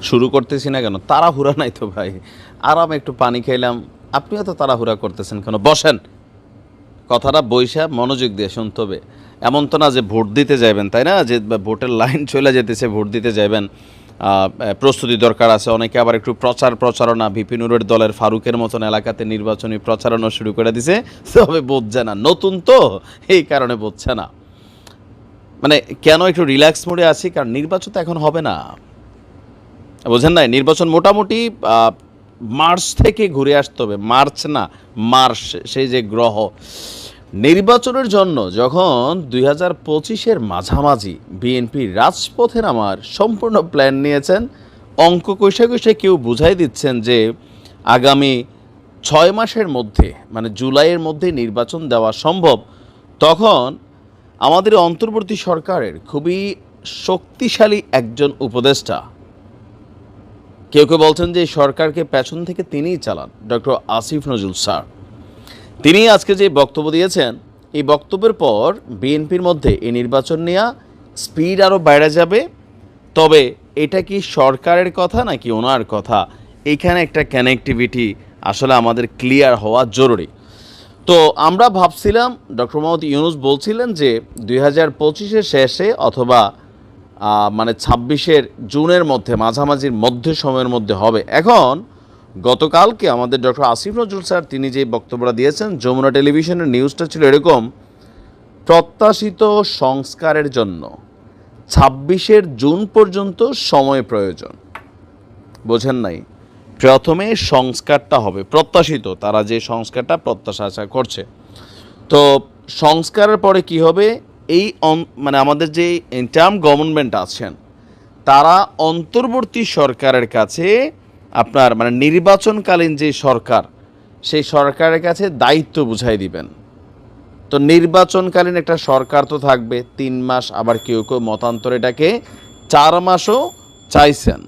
শুরু করতেছি না কেন? তাড়াহুড়া নাই তো ভাই, আরাম একটু পানি খাইলাম। আপনিও তো তাড়াহুড়া করতেছেন কেন? বসেন, কথাটা বইসা মনোযোগ দিয়ে শুনতে হবে। এমন তো না যে ভোট দিতে যাবেন, তাই না? যে ভোটের লাইন চলে যেতেছে, ভোট দিতে যাবেন, প্রস্তুতি দরকার আছে। অনেকে আবার একটু প্রচারণা, ভিপি নুরের দলের ফারুকের মতন এলাকাতে নির্বাচনী প্রচারণা শুরু করে দিছে, তবে বুঝছে না, নতুন তো এই কারণে বুঝছে না। মানে কেন একটু রিল্যাক্স মোডে আছি, কারণ নির্বাচন তো এখন হবে না, বোঝেন নাই? নির্বাচন মোটামুটি মার্চ থেকে ঘুরে আসতে হবে। মার্চ না, মার্চ, সেই যে গ্রহ। নির্বাচনের জন্য যখন 2025-এর মাঝামাঝি বিএনপি রাজপথে নামার সম্পূর্ণ প্ল্যান নিয়েছেন, অঙ্ক কষে কষে কেউ বুঝাই দিচ্ছেন যে আগামী 6 মাসের মধ্যে, মানে জুলাইয়ের মধ্যে নির্বাচন দেওয়া সম্ভব, তখন আমাদের অন্তর্বর্তী সরকারের খুবই শক্তিশালী একজন উপদেষ্টা, কেউ কেউ বলছেন যে সরকারকে পেছন থেকে তিনিই চালান, ডক্টর আসিফ নজরুল স্যার, তিনি আজকে যে বক্তব্য দিয়েছেন, এই বক্তব্যের পর বিএনপির মধ্যে এই নির্বাচন নিয়ে স্পিড আরও বেড়ে যাবে। তবে এটা কি সরকারের কথা নাকি ওনার কথা, এইখানে একটা কানেক্টিভিটি আসলে আমাদের ক্লিয়ার হওয়া জরুরি। তো আমরা ভাবছিলাম, ডক্টর মোহাম্মদ ইউনূস বলছিলেন যে 2025-এর শেষে অথবা মানে 26-এর জুনের মধ্যে, মাঝামাঝির মধ্যে সময়ের মধ্যে হবে। এখন গতকালকে আমাদের ডক্টর আসিফ নজরুল স্যার তিনি যে বক্তব্যটা দিয়েছেন, যমুনা টেলিভিশনের নিউজটা ছিল এরকম: প্রত্যাশিত সংস্কারের জন্য 26-এর জুন পর্যন্ত সময় প্রয়োজন। বোঝেন নাই? প্রথমে সংস্কারটা হবে, প্রত্যাশিত, তারা যে সংস্কারটা প্রত্যাশা করছে। তো সংস্কারের পরে কি হবে, এই মানে আমাদের যে ইন্টার্ম গভর্নমেন্ট আছেন, তারা অন্তর্বর্তী সরকারের কাছে আপনার মানে নির্বাচনকালীন যে সরকার, সেই সরকারের কাছে দায়িত্ব বুঝাই দিবেন। তো নির্বাচনকালীন একটা সরকার তো থাকবে 3 মাস, আবার কেউ কেউ মতান্তর এটাকে 4 মাসও চাইছেন।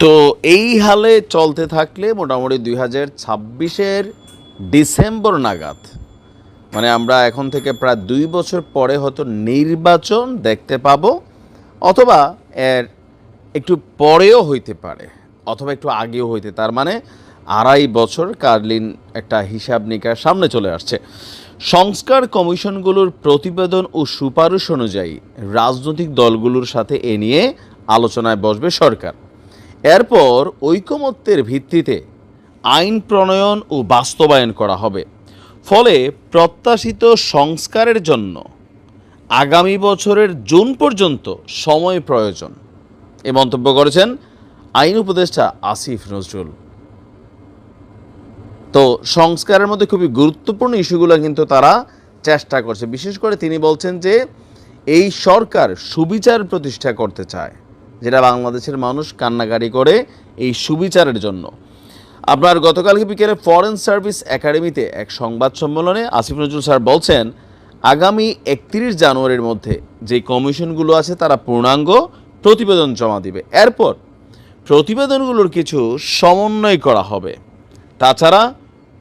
তো এই হালে চলতে থাকলে মোটামুটি 2026-এর ডিসেম্বর নাগাদ, মানে আমরা এখন থেকে প্রায় 2 বছর পরে হয়তো নির্বাচন দেখতে পাবো, অথবা এর একটু পরেও হইতে পারে, অথবা একটু আগেও হইতে, তার মানে 2.5 বছর কালীন একটা হিসাব নিকাশ সামনে চলে আসছে। সংস্কার কমিশনগুলোর প্রতিবেদন ও সুপারিশ অনুযায়ী রাজনৈতিক দলগুলোর সাথে এ নিয়ে আলোচনায় বসবে সরকার। এরপর ঐকমত্যের ভিত্তিতে আইন প্রণয়ন ও বাস্তবায়ন করা হবে। ফলে প্রত্যাশিত সংস্কারের জন্য আগামী বছরের জুন পর্যন্ত সময় প্রয়োজন, এ মন্তব্য করেছেন আইন উপদেষ্টা আসিফ নজরুল। তো সংস্কারের মধ্যে খুবই গুরুত্বপূর্ণ ইস্যুগুলো কিন্তু তারা চেষ্টা করছে। বিশেষ করে তিনি বলছেন যে এই সরকার সুবিচার প্রতিষ্ঠা করতে চায়, যেটা বাংলাদেশের মানুষ কান্নাকাটি করে এই সুবিচারের জন্য। আপনার গতকালকে বিকেলে ফরেন সার্ভিস একাডেমিতে এক সংবাদ সম্মেলনে আসিফ নজরুল স্যার বলছেন, আগামী 31 জানুয়ারির মধ্যে যে কমিশনগুলো আছে তারা পূর্ণাঙ্গ প্রতিবেদন জমা দিবে। এরপর প্রতিবেদনগুলোর কিছু সমন্বয় করা হবে। তাছাড়া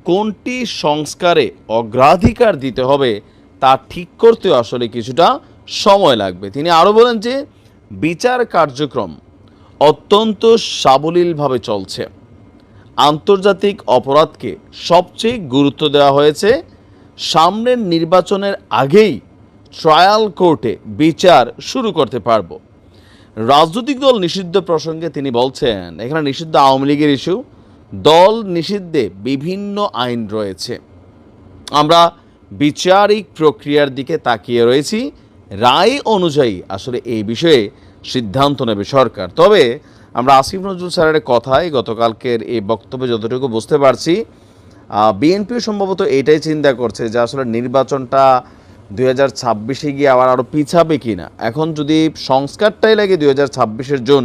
কোনটি সংস্কারে অগ্রাধিকার দিতে হবে তা ঠিক করতেও আসলে কিছুটা সময় লাগবে। তিনি আরও বলেন যে বিচার কার্যক্রম অত্যন্ত সাবলীলভাবে চলছে। আন্তর্জাতিক অপরাধকে সবচেয়ে গুরুত্ব দেওয়া হয়েছে। সামনের নির্বাচনের আগেই ট্রায়াল কোর্টে বিচার শুরু করতে পারব। রাজনৈতিক দল নিষিদ্ধ প্রসঙ্গে তিনি বলছেন, এখানে নিষিদ্ধ আওয়ামী লীগের ইস্যু, দল নিষিদ্ধে বিভিন্ন আইন রয়েছে। আমরা বিচারিক প্রক্রিয়ার দিকে তাকিয়ে রয়েছি, রায় অনুযায়ী আসলে এই বিষয়ে সিদ্ধান্ত নেবে সরকার। তবে আমরা আসিফ নজরুল স্যারের কথায় গতকালকের এই বক্তব্যে যতটুকু বুঝতে পারছি, বিএনপিও সম্ভবত এটাই চিন্তা করছে যে আসলে নির্বাচনটা 2026-এ গিয়ে আরও পিছাবে কি না। এখন যদি সংস্কারটাই লাগে 2026-এর জুন,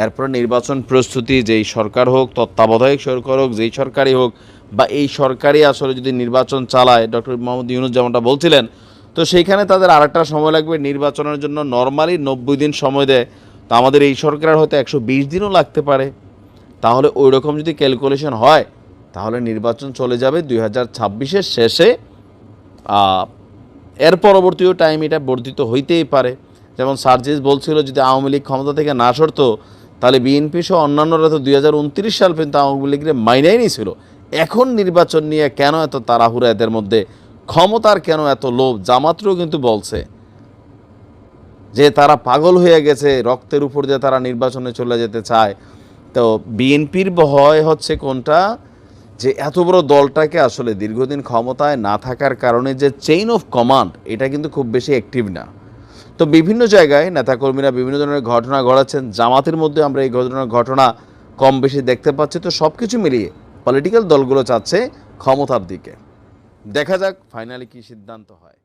এরপরে নির্বাচন প্রস্তুতি যেই সরকার হোক, তত্ত্বাবধায়ক সরকার হোক, যেই সরকারই হোক, বা এই সরকারই আসলে যদি নির্বাচন চালায়, ডক্টর মোহাম্মদ ইউনূস যেমনটা বলছিলেন, তো সেইখানে তাদের আরেকটা সময় লাগবে। নির্বাচনের জন্য নর্মালি 90 দিন সময় দেয়, তো আমাদের এই সরকারের হয়তো 120 দিনও লাগতে পারে। তাহলে ওই রকম যদি ক্যালকুলেশন হয় তাহলে নির্বাচন চলে যাবে 2026-এর শেষে। এর পরবর্তীও টাইম এটা বর্ধিত হইতেই পারে। যেমন সার্জিস বলছিল যদি আওয়ামী লীগ ক্ষমতা থেকে না সরতো তাহলে বিএনপি সহ অন্যান্যরা তো 2029 সাল পর্যন্ত আওয়ামী লীগের মাইনাই নিয়েছিল। এখন নির্বাচন নিয়ে কেন এত তাড়াহুড়া এদের মধ্যে, ক্ষমতার কেন এত লোভ? জামাতও কিন্তু বলছে যে তারা পাগল হয়ে গেছে, রক্তের উপর দিয়ে তারা নির্বাচনে চলে যেতে চায়। তো বিএনপির ভয় হচ্ছে কোনটা, যে এত বড় দলটাকে আসলে দীর্ঘদিন ক্ষমতায় না থাকার কারণে যে চেইন অফ কমান্ড এটা কিন্তু খুব বেশি অ্যাক্টিভ না। তো বিভিন্ন জায়গায় নেতাকর্মীরা বিভিন্ন ধরনের ঘটনা ঘটাচ্ছেন, জামাতের মধ্যে আমরা এই ধরনের ঘটনা কম বেশি দেখতে পাচ্ছি। তো সব কিছু মিলিয়ে পলিটিক্যাল দলগুলো চাচ্ছে ক্ষমতার দিকে। দেখা যাক ফাইনালি কী সিদ্ধান্ত হয়।